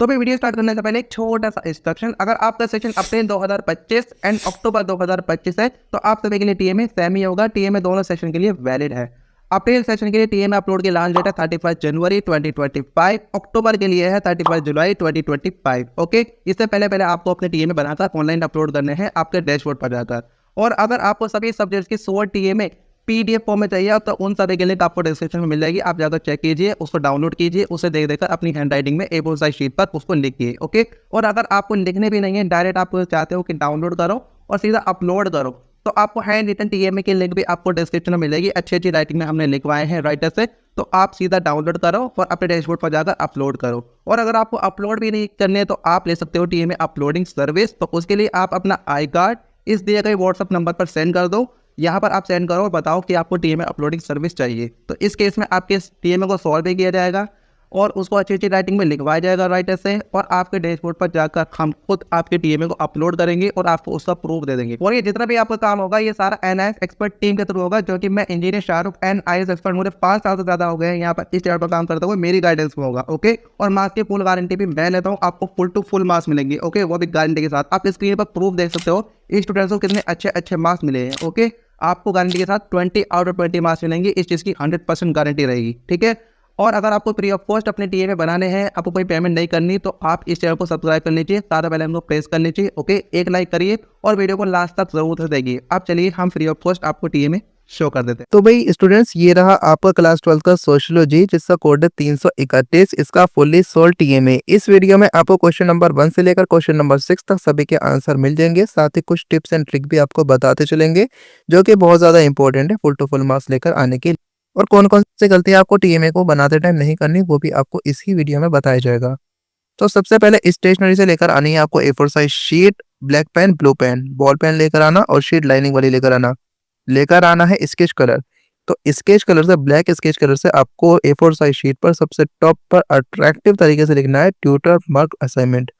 तो भी video start करने से पहले एक छोटा सा इंस्ट्रक्शन। अगर आपका सेशन अप्रैल 2025 एंड अक्टूबर 2025 है तो आप सभी के लिए टीएमए सेम ही होगा। टीएमए दोनों सेशन के लिए वैलिड है। अप्रैल सेशन के लिए टीएमए अपलोड की लास्ट डेट है 31 जनवरी 2025। अक्टूबर के लिए है 31 जुलाई 2025। ओके, इससे पहले आपको अपने टीएमए बनाकर ऑनलाइन अपलोड करने हैं आपके डैशबोर्ड पर जाकर। और अगर आपको सभी सब्जेक्ट्स की शॉर्ट टीएमए पीडीएफ फॉर्म में चाहिए तो उन सभी के लिंक आपको डिस्क्रिप्शन में मिल जाएगी। आप जाकर चेक कीजिए, उसको डाउनलोड कीजिए, उसे देख देकर अपनी हैंड राइटिंग में A4 साइज शीट पर उसको लिखिए। ओके, और अगर आपको लिखने भी नहीं है, डायरेक्ट आप चाहते हो कि डाउनलोड करो और सीधा अपलोड करो, तो आपको हैंड रिटन टीएमए की लिंक भी आपको डिस्क्रिप्शन में मिलेगी। अच्छी राइटिंग में हमने लिखवाए हैं राइटर से, तो आप सीधा डाउनलोड करो और अपने डैशबोर्ड पर जाकर अपलोड करो। और अगर आपको अपलोड भी नहीं करने तो आप ले सकते हो टीएमए अपलोडिंग सर्विस। तो उसके लिए आप अपना आई कार्ड इस दिए गए व्हाट्सअप नंबर पर सेंड कर दो। यहाँ पर आप सेंड करो और बताओ कि आपको टीएमए अपलोडिंग सर्विस चाहिए। तो इस केस में आपके टीएमए को सॉल्व भी किया जाएगा और उसको अच्छी राइटिंग में लिखवाया जाएगा राइटर से, और आपके डैशबोर्ड पर जाकर हम खुद आपके टीएमए को अपलोड करेंगे और आपको उसका प्रूफ दे देंगे। और ये जितना भी आपका काम होगा ये सारा एनआईएस एक्सपर्ट टीम के थ्रू होगा, जो कि मैं इंजीनियर शाहरुख एनआईएस एक्सपर्ट, मुझे 5 साल से ज्यादा हो गए हैं यहाँ पर इस चैनल पर काम करते हुए, मेरी गाइडेंस में होगा। ओके, और मार्क्स की फुल गारंटी भी मैं लेता हूँ, आपको फुल टू फुल मार्क्स मिलेंगे। ओके, वो भी गारंटी के साथ। आप स्क्रीन पर प्रूफ देख सकते हो स्टूडेंट्स को कितने अच्छे मार्क्स मिले हैं। ओके, आपको गारंटी के साथ 20 आउट ऑफ 20 मार्क्स मिलेंगे, इस चीज़ की 100% गारंटी रहेगी। ठीक है, और अगर आपको फ्री ऑफ कॉस्ट अपने टीएमए बनाने हैं, आपको कोई पेमेंट नहीं करनी, तो आप इस चैनल को सब्सक्राइब कर लीजिए, सारा बेल आइकन को प्रेस कर लीजिए। ओके, एक लाइक करिए और वीडियो को लास्ट तक जरूर देखिए। अब चलिए हम फ्री ऑफ कॉस्ट आपको टीएमए शो कर देते हैं। तो भाई स्टूडेंट्स, ये रहा आपका क्लास 12 का सोशियोलॉजी, जिसका कोड है 331। इसका फुल्ली सोल्व टीएमए। इस वीडियो में आपको क्वेश्चन नंबर 1 से लेकर क्वेश्चन नंबर 6 तक सभी के आंसर मिल जाएंगे। साथ ही कुछ टिप्स एंड ट्रिक भी आपको बताते चलेंगे, जो कि बहुत ज्यादा इंपॉर्टेंट है फुल टू फुल मार्क्स लेकर आने के लिए। और कौन कौन सी गलतियां आपको टीएमए को बनाते टाइम नहीं करनी, वो भी आपको इसी वीडियो में बताया जाएगा। तो सबसे पहले स्टेशनरी से लेकर आनी है आपको A4 size sheet, black pen, blue pen, ball pen लेकर आना और शीट लाइनिंग वाली लेकर आना है स्केच कलर। तो स्केच कलर से, ब्लैक स्केच कलर से आपको A4 साइज शीट पर सबसे टॉप पर अट्रैक्टिव तरीके से लिखना है ट्यूटर मार्क असाइनमेंट।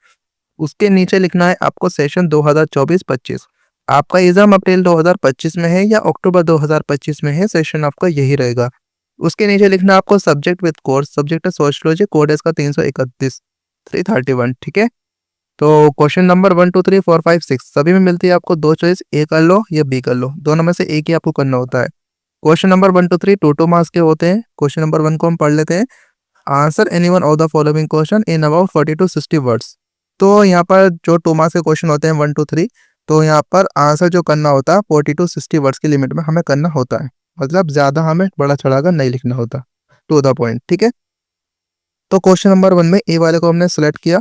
उसके नीचे लिखना है आपको सेशन 2024-25। आपका एग्जाम अप्रैल 2025 में है या अक्टूबर 2025 में है, सेशन आपका यही रहेगा। उसके नीचे लिखना आपको सब्जेक्ट विद कोर्स, सब्जेक्ट है सोशियोलॉजी, कोड है इसका 331 331। ठीक है, तो क्वेश्चन नंबर 1 2 3 4 5 6 सभी में मिलती है आपको दो चॉइस, ए कर लो या बी कर लो, दोनों में से एक ही आपको करना होता है। क्वेश्चन नंबर 1 2 3 2 मार्क्स के होते हैं। क्वेश्चन नंबर 1 को हम पढ़ लेते हैं। Answer any one of the following question in about 40 to 60 words. तो यहाँ पर जो 2 मार्क्स के क्वेश्चन होते हैं 1 2 3, तो यहाँ पर आंसर जो करना होता है 40 to 60 वर्ड्स की लिमिट में हमें करना होता है। मतलब ज्यादा हमें बड़ा चढ़ाकर नहीं लिखना होता, टू द पॉइंट। ठीक है, तो क्वेश्चन नंबर 1 में ए वाले को हमने सेलेक्ट किया।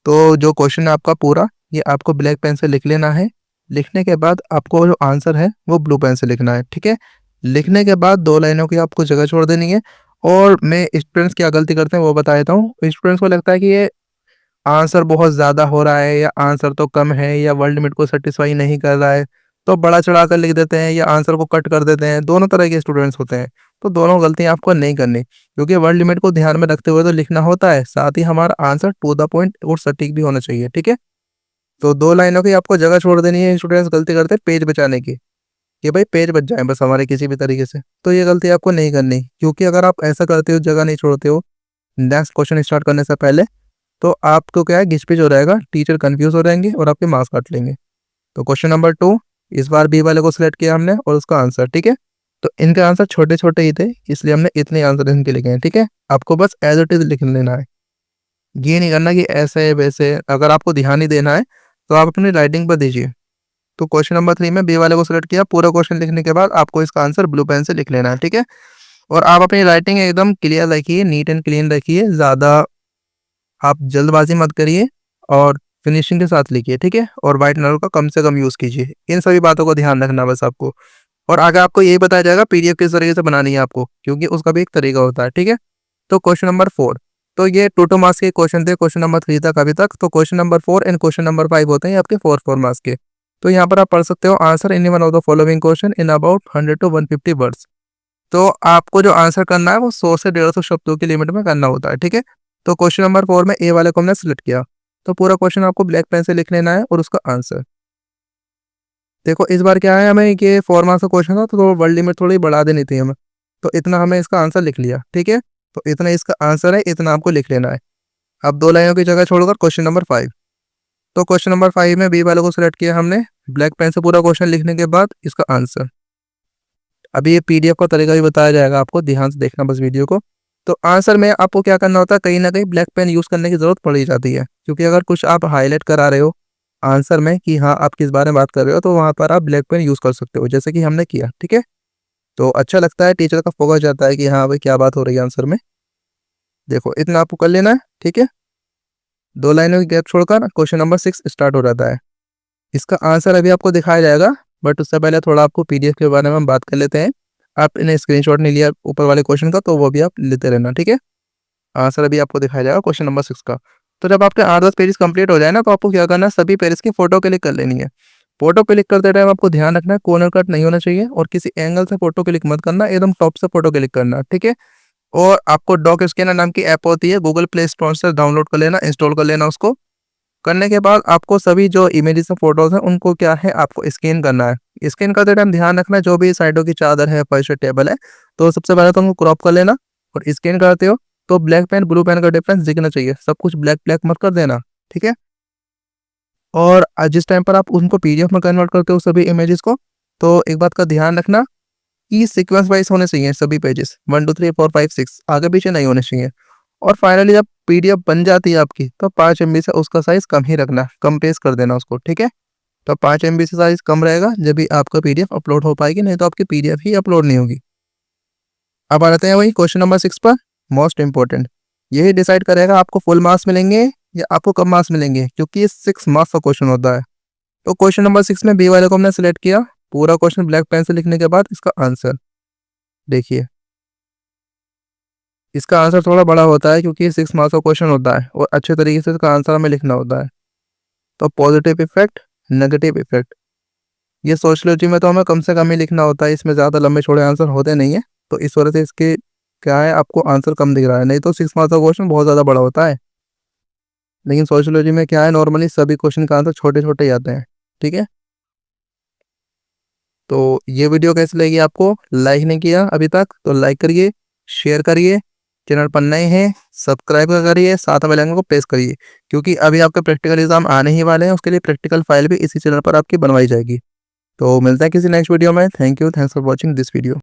तो जो क्वेश्चन है आपका पूरा, ये आपको ब्लैक पेन से लिख लेना है। लिखने के बाद आपको जो आंसर है वो ब्लू पेन से लिखना है। ठीक है, लिखने के बाद 2 लाइनों की आपको जगह छोड़ देनी है। और मैं स्टूडेंट्स क्या गलती करते हैं वो बता देता हूँ। स्टूडेंट्स को लगता है कि ये आंसर बहुत ज़्यादा हो रहा है या आंसर तो कम है या वर्ड लिमिट को सेटिस्फाई नहीं कर रहा है, तो बड़ा चढ़ा कर लिख देते हैं या आंसर को कट कर देते हैं। दोनों तरह के स्टूडेंट्स होते हैं, तो दोनों गलतियां आपको नहीं करनी, क्योंकि वर्ड लिमिट को ध्यान में रखते हुए तो लिखना होता है, साथ ही हमारा आंसर टू द पॉइंट और सटीक भी होना चाहिए। ठीक है, तो 2 लाइनों की आपको जगह छोड़ देनी है। स्टूडेंट्स गलती करते हैं पेज बचाने की, कि भाई पेज बच जाए बस हमारे किसी भी तरीके से, तो ये गलती आपको नहीं करनी, क्योंकि अगर आप ऐसा करते हो, जगह नहीं छोड़ते हो नेक्स्ट क्वेश्चन स्टार्ट करने से पहले, तो आपको क्या है घिच पिच हो जाएगा, टीचर कंफ्यूज हो जाएंगे और आपके मार्क्स काट लेंगे। तो क्वेश्चन नंबर 2, इस बार बी वाले को सिलेक्ट किया हमने और उसका आंसर। ठीक है, तो इनके आंसर छोटे छोटे ही थे, इसलिए हमने इतने आंसर इनके लिखे हैं। ठीक है, आपको बस एज इट इज लिख लेना है, ये नहीं करना कि ऐसे वैसे। अगर आपको ध्यान ही देना है तो आप अपनी राइटिंग पर दीजिए। तो क्वेश्चन नंबर 3 में बी वाले को सिलेक्ट किया। पूरा क्वेश्चन लिखने के बाद आपको इसका आंसर ब्लू पेन से लिख लेना है। ठीक है, और आप अपनी राइटिंग एकदम क्लियर रखिए, नीट एंड क्लीन रखिए, ज़्यादा आप जल्दबाजी मत करिए और फिनिशिंग के साथ लिखिए। ठीक है, और व्हाइट कलर का कम से कम यूज़ कीजिए। इन सभी बातों को ध्यान रखना बस आपको। और आगे आपको यही बताया जाएगा पीडीएफ किस तरीके से बनानी है आपको, क्योंकि उसका भी एक तरीका होता है। ठीक है, तो क्वेश्चन नंबर 4, तो ये 2 मार्क्स के क्वेश्चन थे क्वेश्चन नंबर 3 तक अभी तक। तो question number 4 and question number 5 होते हैं आपके 4 मार्क्स के। तो यहाँ पर आप पढ़ सकते हो answer any one of the following question in about 100 to 150 words. तो आपको जो आंसर करना है वो 100 से 150 शब्दों की लिमिट में करना होता है। ठीक है, तो क्वेश्चन नंबर 4 में ए वाले को हमने सिलेक्ट किया। तो पूरा क्वेश्चन आपको ब्लैक पेन से लिख लेना है और उसका आंसर। देखो इस बार क्या है, हमें ये 4 मार्क्स का क्वेश्चन था तो वर्ड लिमिट थोड़ी बढ़ा देनी थी हमें, तो इतना हमें इसका आंसर लिख लिया। ठीक है, तो इतना इसका आंसर है, इतना आपको लिख लेना है। अब 2 लाइनों की जगह छोड़कर क्वेश्चन नंबर 5। तो क्वेश्चन नंबर 5 में बी वाले को सिलेक्ट किया हमने। ब्लैक पेन से पूरा क्वेश्चन लिखने के बाद इसका आंसर। अभी ये पीडीएफ का तरीका भी बताया जाएगा आपको, ध्यान से देखना बस वीडियो को। तो आंसर में आपको क्या करना होता है, कहीं ना कहीं ब्लैक पेन यूज़ करने की ज़रूरत पड़ ही जाती है, क्योंकि अगर कुछ आप हाईलाइट करा रहे हो आंसर में कि हाँ आप किस बारे में बात कर रहे हो, तो वहाँ पर आप ब्लैक पेन यूज़ कर सकते हो, जैसे कि हमने किया। ठीक है, तो अच्छा लगता है, टीचर का फोकस जाता है कि हाँ भाई क्या बात हो रही है आंसर में। देखो इतना आपको कर लेना है। ठीक है, 2 लाइनों की गैप छोड़कर क्वेश्चन नंबर 6 स्टार्ट हो जाता है। इसका आंसर अभी आपको दिखाया जाएगा, बट उससे पहले थोड़ा आपको पीडीएफ के बारे में हम बात कर लेते हैं। आपने स्क्रीनशॉट नहीं लिया ऊपर वाले क्वेश्चन का, तो वो भी आप लेते रहना। ठीक है, आंसर अभी आपको दिखाया जाएगा क्वेश्चन नंबर 6 का। तो जब आपके 8-10 पेजेस कंप्लीट हो जाए ना, तो आपको क्या करना है, सभी पेजेस की फोटो क्लिक कर लेनी है। फोटो क्लिक करते टाइम आपको ध्यान रखना है कॉर्नर कट नहीं होना चाहिए, और किसी एंगल से फोटो क्लिक मत करना, एकदम टॉप से फोटो क्लिक करना। ठीक है, और आपको डॉक स्कैनर नाम की ऐप होती है, गूगल प्ले स्टोर से डाउनलोड कर लेना, इंस्टॉल कर लेना। उसको करने के बाद आपको सभी जो इमेजेस और फोटोज हैं उनको क्या है आपको स्कैन करना है। स्कैन करते टाइम ध्यान रखना जो भी साइडों की चादर है, फर्श है, टेबल है, तो सबसे पहले तो उनको क्रॉप कर लेना। और स्कैन करते हो तो ब्लैक पेन ब्लू पेन का डिफरेंस दिखना चाहिए, सब कुछ ब्लैक ब्लैक मत कर देना। ठीक है, और जिस टाइम पर आप उनको पीडीएफ में कन्वर्ट करते हो सभी इमेजेस को, तो एक बात का ध्यान रखना कि सीक्वेंस वाइज होने चाहिए सभी पेजेस, 1 2 3 4 5 6 आगे पीछे नहीं होने चाहिए। और फाइनली जब पीडीएफ बन जाती है आपकी, तो 5 एमबी से उसका साइज कम ही रखना, कम पेश कर देना उसको। ठीक है, तो 5 एमबी से साइज कम रहेगा जब भी आपका पीडीएफ अपलोड हो पाएगी, नहीं तो आपकी पीडीएफ ही अपलोड नहीं होगी। अब आ जाते हैं वही क्वेश्चन नंबर 6 पर, मोस्ट इंपॉर्टेंट। यही डिसाइड करेगा आपको फुल मार्क्स मिलेंगे या आपको कम मार्क्स मिलेंगे, क्योंकि ये 6 मार्क्स का क्वेश्चन होता है। तो क्वेश्चन नंबर 6 में बी वाले को हमने सेलेक्ट किया। पूरा क्वेश्चन ब्लैक पेन से लिखने के बाद इसका आंसर देखिए। इसका आंसर थोड़ा बड़ा होता है, क्योंकि 6 मार्क्स का क्वेश्चन होता है और अच्छे तरीके से इसका आंसर हमें लिखना होता है। तो पॉजिटिव इफेक्ट, नेगेटिव इफेक्ट, ये सोशियोलॉजी में तो हमें कम से कम ही लिखना होता है, इसमें ज़्यादा लंबे छोड़े आंसर होते नहीं है। तो इस वजह से इसके क्या है, आपको आंसर कम दिख रहा है, नहीं तो 6 मार्क्स का क्वेश्चन बहुत ज़्यादा बड़ा होता है। लेकिन सोशियोलॉजी में क्या है, नॉर्मली सभी क्वेश्चन का आंसर छोटे छोटे ही आते हैं। ठीक है, तो ये वीडियो कैसी लगी आपको, लाइक नहीं किया अभी तक तो लाइक करिए, शेयर करिए, चैनल पर नए हैं सब्सक्राइब करिए, साथ में बेल आइकन को प्रेस करिए, क्योंकि अभी आपके प्रैक्टिकल एग्जाम आने ही वाले हैं, उसके लिए प्रैक्टिकल फाइल भी इसी चैनल पर आपकी बनवाई जाएगी। तो मिलता है किसी नेक्स्ट वीडियो में। Thank you, thanks for watching this video.